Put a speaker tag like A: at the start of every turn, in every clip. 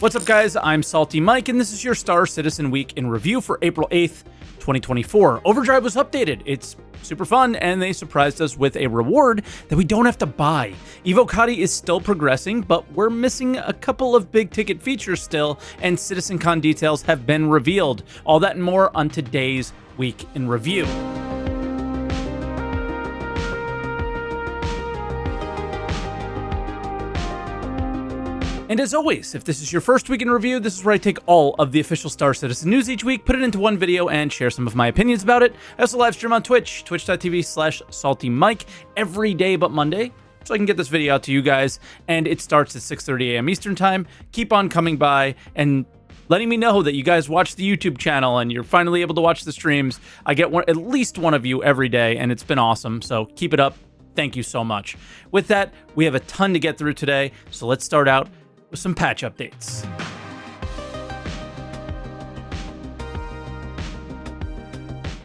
A: What's up, guys? I'm SaltEMike, and this is your Star Citizen Week in review for April 8th, 2024. Overdrive was updated. It's super fun, and they surprised us with a reward that we don't have to buy. Evo Patch is still progressing, but we're missing a couple of big-ticket features still, and Citizencon details have been revealed. All that and more on today's Week in Review. And as always, if this is your first week in review, this is where I take all of the official Star Citizen news each week, put it into one video, and share some of my opinions about it. I also live stream on Twitch, twitch.tv/SaltEMike, every day but Monday, so I can get this video out to you guys. And it starts at 6:30 a.m. Eastern Time. Keep on coming by and letting me know that you guys watch the YouTube channel and you're finally able to watch the streams. I get at least one of you every day, and it's been awesome, so keep it up. Thank you so much. With that, we have a ton to get through today, so let's start out with some patch updates.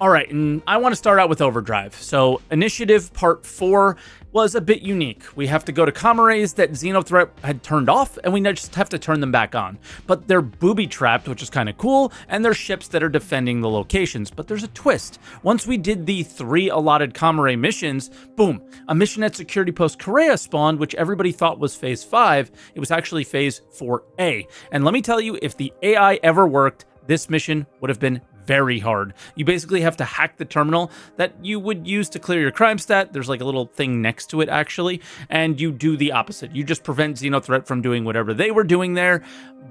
A: All right, and I want to start out with Overdrive. So Initiative Part 4 was a bit unique. We have to go to comm that Xenothreat had turned off, and we just have to turn them back on. But they're booby-trapped, which is kind of cool, and they're ships that are defending the locations. But there's a twist. Once we did the 3 allotted comm missions, boom, a mission at Security Post Korea spawned, which everybody thought was Phase 5. It was actually Phase 4A. And let me tell you, if the AI ever worked, this mission would have been very hard. You basically have to hack the terminal that you would use to clear your crime stat. There's like a little thing next to it, actually, and you do the opposite. You just prevent Xenothreat from doing whatever they were doing there,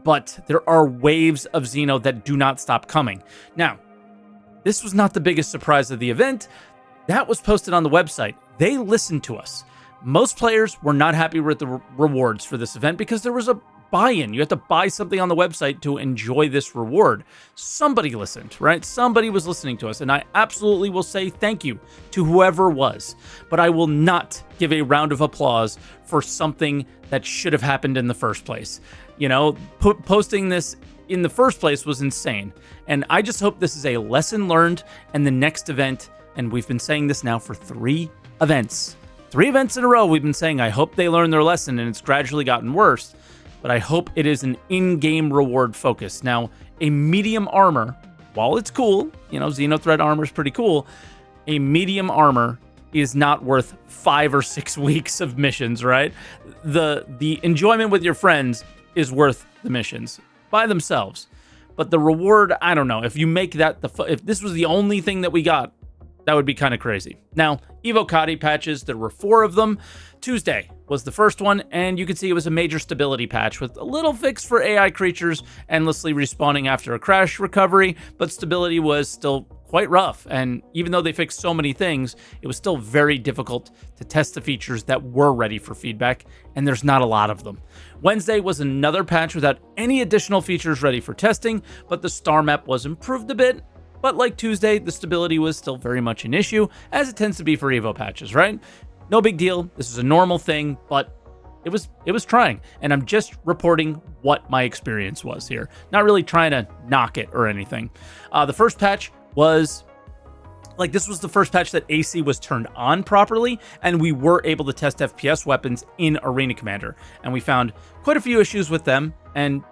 A: but there are waves of Xeno that do not stop coming. Now, this was not the biggest surprise of the event. That was posted on the website. They listened to us. Most players were not happy with the rewards for this event because there was a buy-in. You have to buy something on the website to enjoy this reward. Somebody listened, right? Somebody was listening to us, and I absolutely will say thank you to whoever was. But I will not give a round of applause for something that should have happened in the first place. You know, posting this in the first place was insane. And I just hope this is a lesson learned, and the next event, and we've been saying this now for 3 events. 3 events in a row we've been saying, I hope they learn their lesson, and it's gradually gotten worse. But I hope it is an in-game reward focus. Now, a medium armor, while it's cool, you know, Xenothreat armor is pretty cool, a medium armor is not worth 5 or 6 weeks of missions, right? The enjoyment with your friends is worth the missions by themselves. But the reward, I don't know. If you make that, if this was the only thing that we got, that would be kind of crazy. Now, Evo Patch patches, there were 4 of them. Tuesday was the first one, and you can see it was a major stability patch with a little fix for AI creatures endlessly respawning after a crash recovery, but stability was still quite rough, and even though they fixed so many things, it was still very difficult to test the features that were ready for feedback, and there's not a lot of them. Wednesday was another patch without any additional features ready for testing, but the star map was improved a bit. But like Tuesday, the stability was still very much an issue, as it tends to be for Evo patches, right? No big deal. This is a normal thing, but it was trying. And I'm just reporting what my experience was here. Not really trying to knock it or anything. The first patch was, this was the first patch that AC was turned on properly, and we were able to test FPS weapons in Arena Commander. And we found quite a few issues with them, and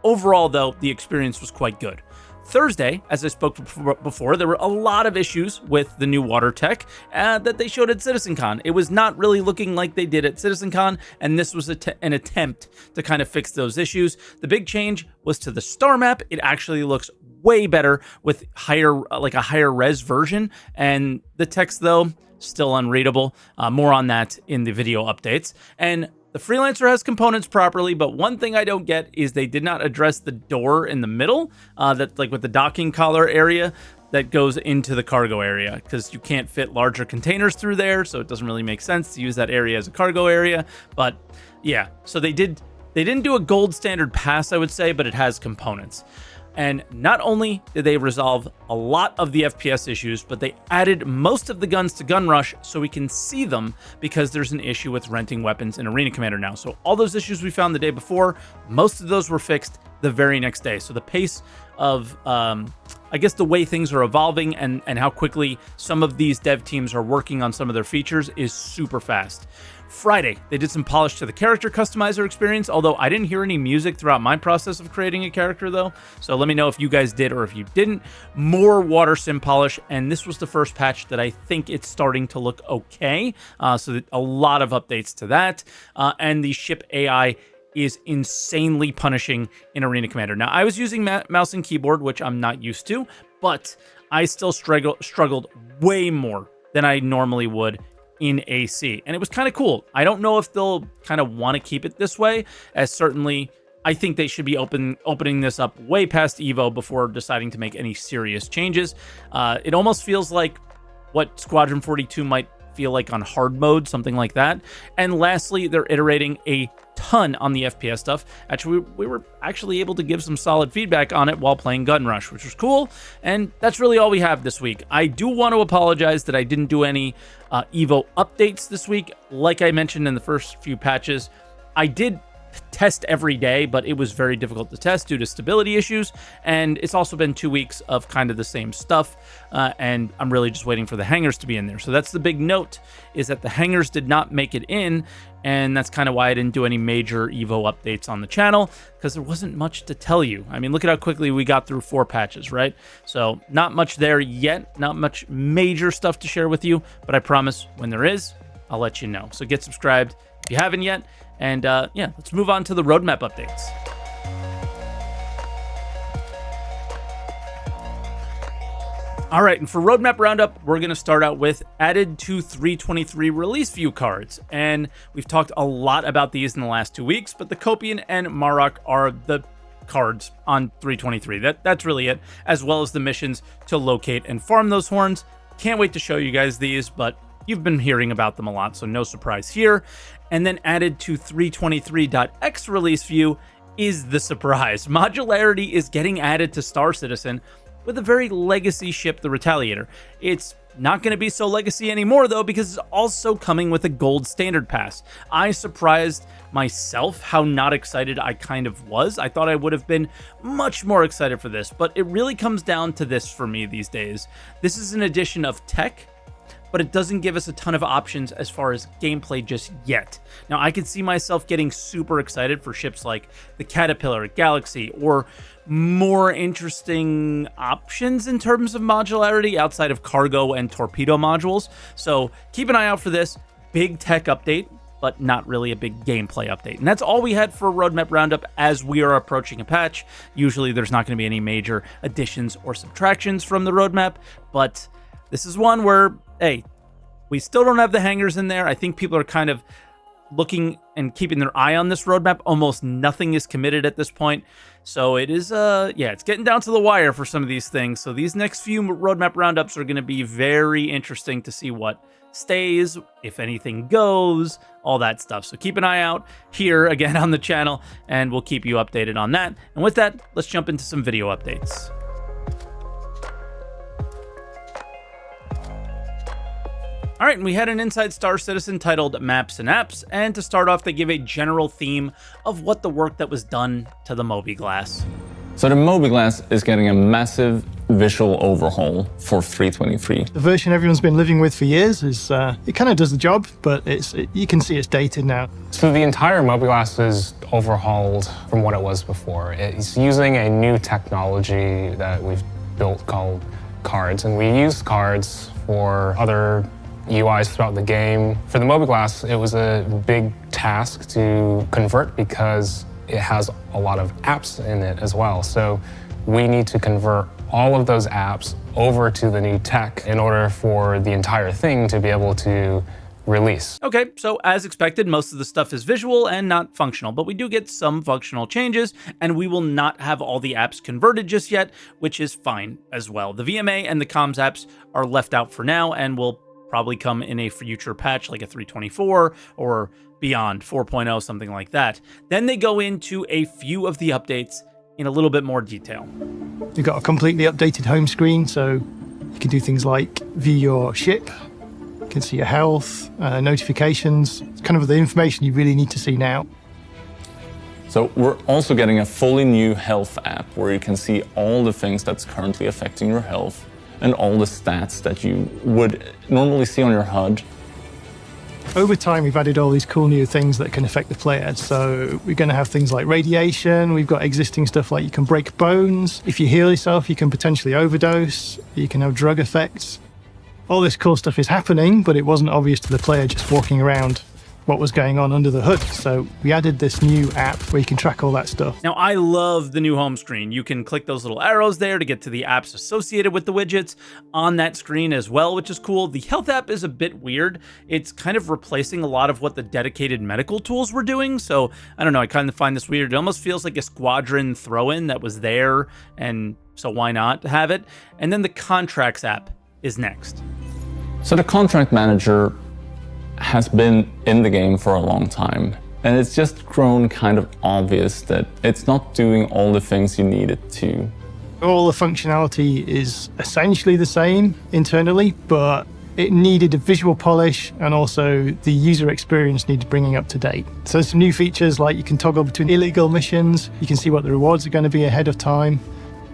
A: overall, though, the experience was quite good. Thursday, as I spoke before, there were a lot of issues with the new water tech that they showed at Citizencon. It was not really looking like they did at Citizencon, and this was an attempt to kind of fix those issues. The big change was to the star map. It actually looks way better with a higher res version, and the text, though, still unreadable. More on that in the video updates. And the Freelancer has components properly, but one thing I don't get is they did not address the door in the middle, that with the docking collar area that goes into the cargo area, because you can't fit larger containers through there, so it doesn't really make sense to use that area as a cargo area. But yeah, so they didn't do a gold standard pass, I would say, but it has components. And not only did they resolve a lot of the FPS issues, but they added most of the guns to Gun Rush so we can see them, because there's an issue with renting weapons in Arena Commander now. So all those issues we found the day before, most of those were fixed the very next day. So the pace of I guess the way things are evolving and how quickly some of these dev teams are working on some of their features is super fast. Friday, they did some polish to the character customizer experience, although I didn't hear any music throughout my process of creating a character though, so let me know if you guys did or if you didn't. More water sim polish, and this was the first patch that I think it's starting to look okay, so a lot of updates to that, and the ship AI is insanely punishing in Arena Commander. Now, I was using mouse and keyboard, which I'm not used to, but I still struggled way more than I normally would in AC, and it was kind of cool. I don't know if they'll kind of want to keep it this way, as certainly I think they should be opening this up way past Evo before deciding to make any serious changes. It almost feels like what Squadron 42 might feel like on hard mode, something like that. And lastly, they're iterating a ton on the FPS stuff. Actually, we were actually able to give some solid feedback on it while playing Gun Rush, which was cool. And that's really all we have this week. I do want to apologize that I didn't do any Evo updates this week. Like I mentioned in the first few patches, I did test every day, but it was very difficult to test due to stability issues, and it's also been 2 weeks of kind of the same stuff, and I'm really just waiting for the hangars to be in there. So that's the big note, is that the hangars did not make it in, and that's kind of why I didn't do any major Evo updates on the channel, because there wasn't much to tell you. I mean, look at how quickly we got through 4 patches, right? So not much there yet, not much major stuff to share with you, but I promise when there is, I'll let you know. So get subscribed if you haven't yet. And yeah, let's move on to the roadmap updates. All right, and for roadmap roundup, we're going to start out with added to 323 release view cards. And we've talked a lot about these in the last 2 weeks, but the Copian and Marok are the cards on 323. That's really it, as well as the missions to locate and farm those horns. Can't wait to show you guys these, but you've been hearing about them a lot, so no surprise here. And then added to 323.x release view is the surprise. Modularity is getting added to Star Citizen with a very legacy ship, the Retaliator. It's not going to be so legacy anymore, though, because it's also coming with a gold standard pass. I surprised myself how not excited I kind of was. I thought I would have been much more excited for this, but it really comes down to this for me these days. This is an addition of tech, but it doesn't give us a ton of options as far as gameplay just yet. Now, I could see myself getting super excited for ships like the Caterpillar, Galaxy, or more interesting options in terms of modularity outside of cargo and torpedo modules. So keep an eye out for this big tech update, but not really a big gameplay update. And that's all we had for Roadmap Roundup as we are approaching a patch. Usually there's not going to be any major additions or subtractions from the roadmap, but this is one where, hey, we still don't have the hangars in there. I think people are kind of looking and keeping their eye on this roadmap. Almost nothing is committed at this point. So it is, yeah, it's getting down to the wire for some of these things. So these next few roadmap roundups are going to be very interesting to see what stays, if anything goes, all that stuff. So keep an eye out here again on the channel, and we'll keep you updated on that. And with that, let's jump into some video updates. All right, and we had an Inside Star Citizen titled Maps and Apps, and to start off, they give a general theme of what the work that was done to the Mobi-Glass.
B: So the Mobi-Glass is getting a massive visual overhaul for 323.
C: The version everyone's been living with for years is, it kind of does the job, but you can see it's dated now.
D: So the entire Mobi-Glass is overhauled from what it was before. It's using a new technology that we've built called cards, and we use cards for other UIs throughout the game. For the Mobi-Glass, it was a big task to convert because it has a lot of apps in it as well. So we need to convert all of those apps over to the new tech in order for the entire thing to be able to release.
A: Okay, so as expected, most of the stuff is visual and not functional, but we do get some functional changes, and we will not have all the apps converted just yet, which is fine as well. The VMA and the comms apps are left out for now and will probably come in a future patch like a 324 or beyond 4.0, something like that. Then they go into a few of the updates in a little bit more detail.
C: You've got a completely updated home screen, so you can do things like view your ship, you can see your health, notifications. It's kind of the information you really need to see now.
B: So we're also getting a fully new health app where you can see all the things that's currently affecting your health and all the stats that you would normally see on your HUD.
C: Over time, we've added all these cool new things that can affect the player. So we're going to have things like radiation. We've got existing stuff like you can break bones. If you heal yourself, you can potentially overdose. You can have drug effects. All this cool stuff is happening, but it wasn't obvious to the player just walking around what was going on under the hood. So we added this new app where you can track all that stuff.
A: Now, I love the new home screen. You can click those little arrows there to get to the apps associated with the widgets on that screen as well, which is cool. The health app is a bit weird. It's kind of replacing a lot of what the dedicated medical tools were doing. So I don't know, I kind of find this weird. It almost feels like a squadron throw-in that was there, and so why not have it? And then the contracts app is next.
B: So the contract manager has been in the game for a long time, and it's just grown kind of obvious that it's not doing all the things you need it to.
C: All the functionality is essentially the same internally, but it needed a visual polish, and also the user experience needed bringing up to date. So there's some new features like you can toggle between illegal missions, you can see what the rewards are going to be ahead of time.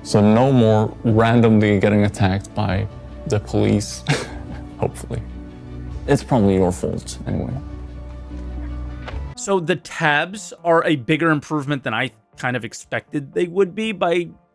B: So no more randomly getting attacked by the police, hopefully. It's probably your fault anyway.
A: So the tabs are a bigger improvement than I kind of expected they would be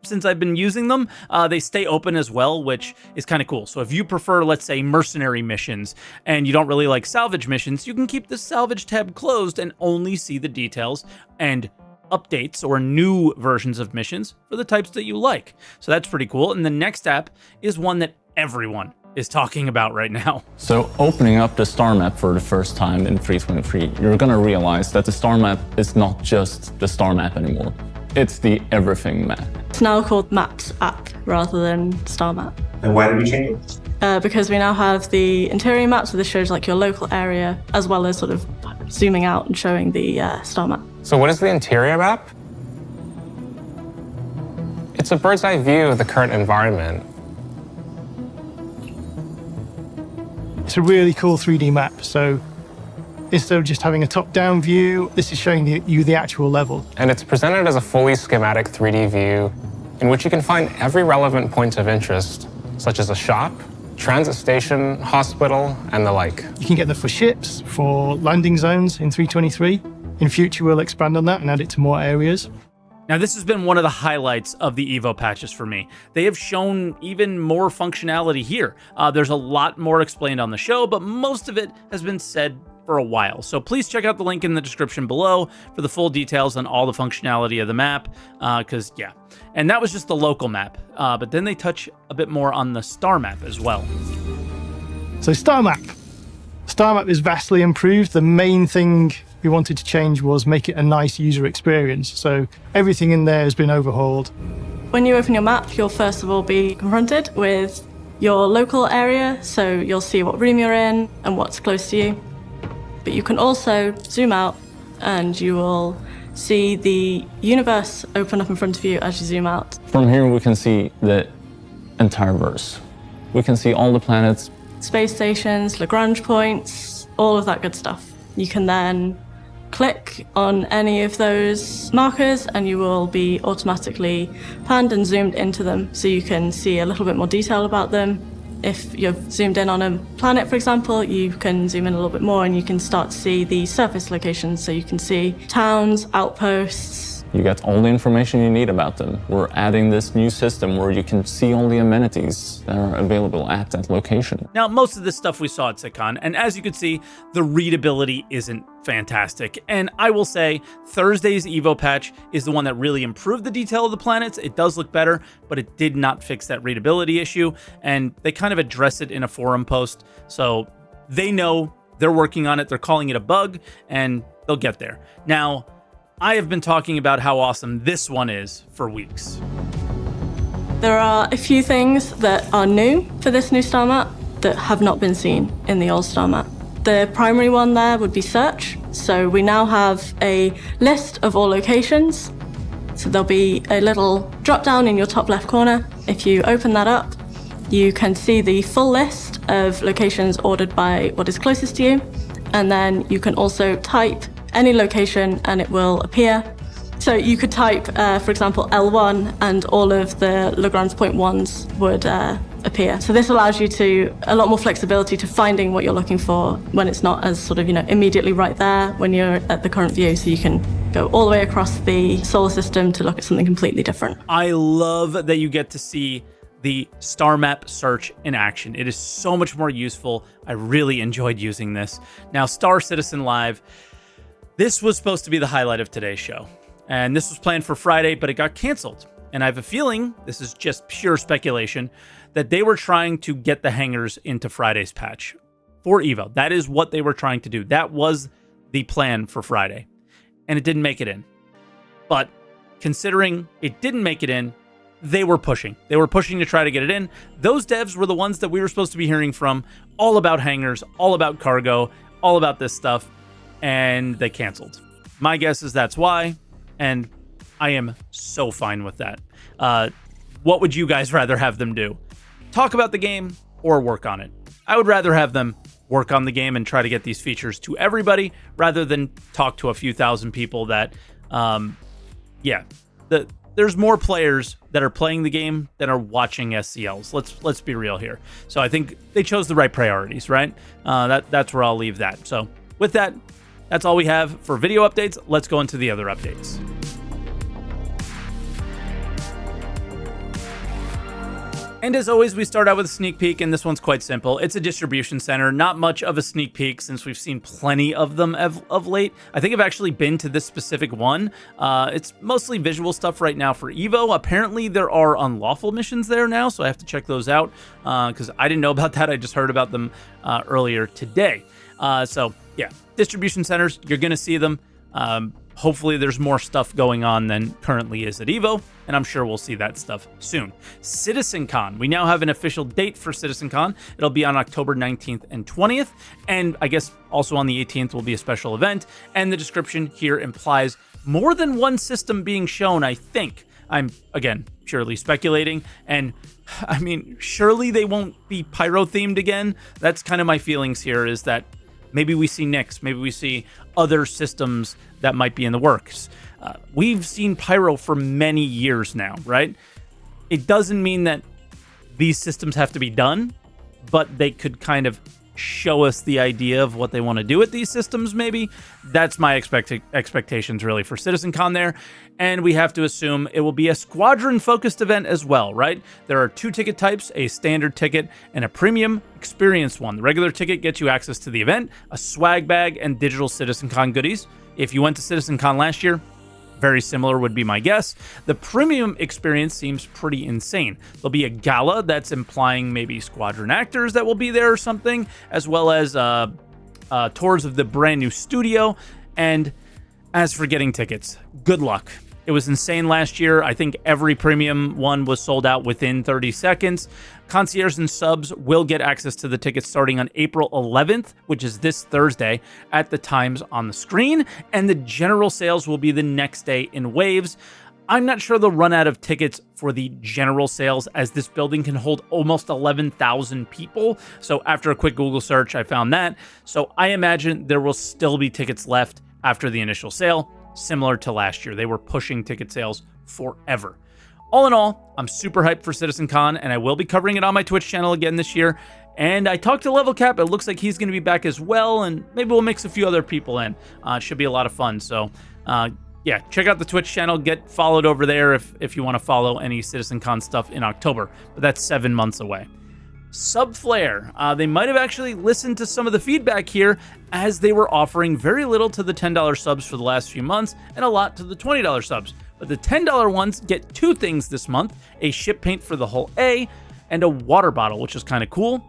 A: since I've been using them. They stay open as well, which is kind of cool. So if you prefer, let's say, mercenary missions and you don't really like salvage missions, you can keep the salvage tab closed and only see the details and updates or new versions of missions for the types that you like. So that's pretty cool. And the next app is one that everyone is talking about right now.
B: So opening up the star map for the first time in 3.23, you're gonna realize that the star map is not just the star map anymore. It's the everything map.
E: It's now called Maps app rather than Star Map.
F: And why did we change it?
E: Because we now have the interior map, so this shows like your local area, as well as sort of zooming out and showing the star map.
D: So what is the interior map? It's a bird's eye view of the current environment.
C: It's a really cool 3D map. So instead of just having a top-down view, this is showing you the actual level.
D: And it's presented as a fully schematic 3D view in which you can find every relevant point of interest, such as a shop, transit station, hospital, and the like.
C: You can get them for ships, for landing zones in 3.23. In future, we'll expand on that and add it to more areas.
A: Now, this has been one of the highlights of the Evo patches for me. They have shown even more functionality here. There's a lot more explained on the show, but most of it has been said for a while. So please check out the link in the description below for the full details on all the functionality of the map, because yeah. And that was just the local map, but then they touch a bit more on the star map as well.
C: So Star Map. Star Map is vastly improved. The main thing we wanted to change was make it a nice user experience. So everything in there has been overhauled.
E: When you open your map, you'll first of all be confronted with your local area, so you'll see what room you're in and what's close to you. But you can also zoom out and you will see the universe open up in front of you as you zoom out.
B: From here we can see the entire verse. We can see all the planets.
E: Space stations, Lagrange points, all of that good stuff. You can then click on any of those markers and you will be automatically panned and zoomed into them so you can see a little bit more detail about them. If you've zoomed in on a planet, for example, you can zoom in a little bit more and you can start to see the surface locations. So you can see towns, outposts.
B: You get all the information you need about them. We're adding this new system where you can see all the amenities that are available at that location.
A: Now, most of this stuff we saw at Citizencon, and as you can see, the readability isn't fantastic. And I will say, Thursday's Evo patch is the one that really improved the detail of the planets. It does look better, but it did not fix that readability issue. And they kind of address it in a forum post. So they know they're working on it. They're calling it a bug, and they'll get there. Now, I have been talking about how awesome this one is for weeks.
E: There are a few things that are new for this new star map that have not been seen in the old star map. The primary one there would be search. So we now have a list of all locations. So there'll be a little drop down in your top left corner. If you open that up, you can see the full list of locations ordered by what is closest to you. And then you can also type any location and it will appear So you could type, for example, L1, and all of the Lagrange point ones would appear. So this allows you a lot more flexibility to finding what you're looking for when it's not as sort of, immediately right there when you're at the current view. So you can go all the way across the solar system to look at something completely different.
A: I love that you get to see the star map search in action. It is so much more useful. I really enjoyed using this. Now, Star Citizen Live, this was supposed to be the highlight of today's show. And this was planned for Friday, but it got canceled. And I have a feeling, this is just pure speculation, that they were trying to get the hangars into Friday's patch for Evo. That is what they were trying to do. That was the plan for Friday. And it didn't make it in. But considering it didn't make it in, they were pushing. They were pushing to try to get it in. Those devs were the ones that we were supposed to be hearing from, all about hangars, all about cargo, all about this stuff, and they canceled. My guess is that's why, and I am so fine with that. What would you guys rather have them do? Talk about the game or work on it? I would rather have them work on the game and try to get these features to everybody rather than talk to a few thousand people that, there's more players that are playing the game than are watching SCLs. Let's be real here. So I think they chose the right priorities, right? That's where I'll leave that. So with that, that's all we have for video updates. Let's go into the other updates. And as always, we start out with a sneak peek, and this one's quite simple. It's a distribution center, not much of a sneak peek since we've seen plenty of them of late. I think I've actually been to this specific one. It's mostly visual stuff right now for Evo. Apparently, there are unlawful missions there now, so I have to check those out because I didn't know about that. I just heard about them earlier today. So yeah, distribution centers, you're going to see them. Hopefully there's more stuff going on than currently is at Evo, and I'm sure we'll see that stuff soon. Citizencon. We now have an official date for Citizencon. It'll be on October 19th and 20th, and I guess also on the 18th will be a special event, and the description here implies more than one system being shown, I think. I'm, again, purely speculating, and I mean, surely they won't be pyro-themed again. That's kind of my feelings here, is that maybe we see Nyx, maybe we see other systems that might be in the works. We've seen pyro for many years now, right? It doesn't mean that these systems have to be done, but they could kind of show us the idea of what they want to do with these systems, maybe. That's my expectations really for Citizencon there. And we have to assume it will be a squadron-focused event as well, right? There are two ticket types, a standard ticket and a premium experience one. The regular ticket gets you access to the event, a swag bag, and digital Citizencon goodies. If you went to Citizencon last year, very similar would be my guess. The premium experience seems pretty insane. There'll be a gala that's implying maybe squadron actors that will be there or something, as well as tours of the brand new studio. And as for getting tickets, good luck. It was insane last year. I think every premium one was sold out within 30 seconds. Concierges and subs will get access to the tickets starting on April 11th, which is this Thursday, at the times on the screen, and the general sales will be the next day in waves. I'm not sure they'll run out of tickets for the general sales, as this building can hold almost 11,000 people. So after a quick Google search, I found that. So I imagine there will still be tickets left after the initial sale. Similar to last year, they were pushing ticket sales forever. All in all, I'm super hyped for Citizencon, and I will be covering it on my Twitch channel again this year. And I talked to Level Cap. It looks like he's going to be back as well, and maybe we'll mix a few other people in. It should be a lot of fun. So, yeah, check out the Twitch channel. Get followed over there if you want to follow any Citizencon stuff in October. But that's 7 months away. Subf Flare. They might have actually listened to some of the feedback here, as they were offering very little to the $10 subs for the last few months and a lot to the $20 subs. But the $10 ones get two things this month: a ship paint for the hull A and a water bottle, which is kind of cool.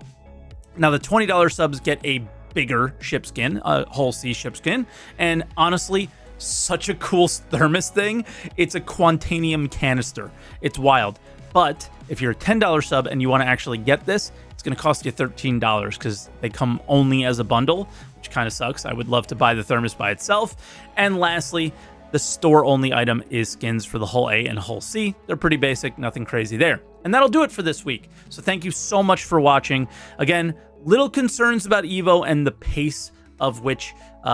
A: Now the $20 subs get a bigger ship skin, a hull C ship skin, and honestly, such a cool thermos thing. It's a Quantanium canister. It's wild. But if you're a $10 sub and you want to actually get this, it's going to cost you $13 because they come only as a bundle, which kind of sucks. I would love to buy the thermos by itself. And lastly, the store-only item is skins for the hull A and hull C. They're pretty basic, nothing crazy there. And that'll do it for this week. So thank you so much for watching. Again, little concerns about Evo and the pace of which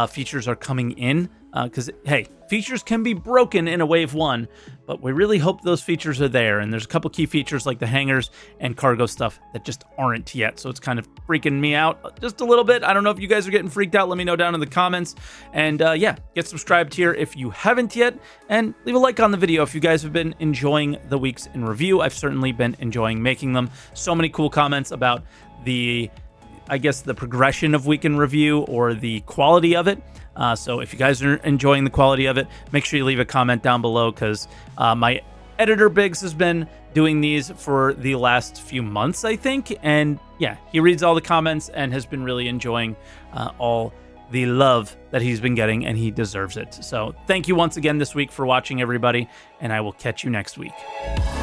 A: features are coming in. because, hey, features can be broken in a wave 1, but we really hope those features are there. And there's a couple key features like the hangars and cargo stuff that just aren't yet. So it's kind of freaking me out just a little bit. I don't know if you guys are getting freaked out. Let me know down in the comments. And yeah, get subscribed here if you haven't yet. And leave a like on the video if you guys have been enjoying the weeks in review. I've certainly been enjoying making them. So many cool comments about the, I guess, the progression of week in review or the quality of it. So if you guys are enjoying the quality of it, make sure you leave a comment down below, because my editor Biggs has been doing these for the last few months, I think. And yeah, he reads all the comments and has been really enjoying all the love that he's been getting, and he deserves it. So thank you once again this week for watching, everybody, and I will catch you next week.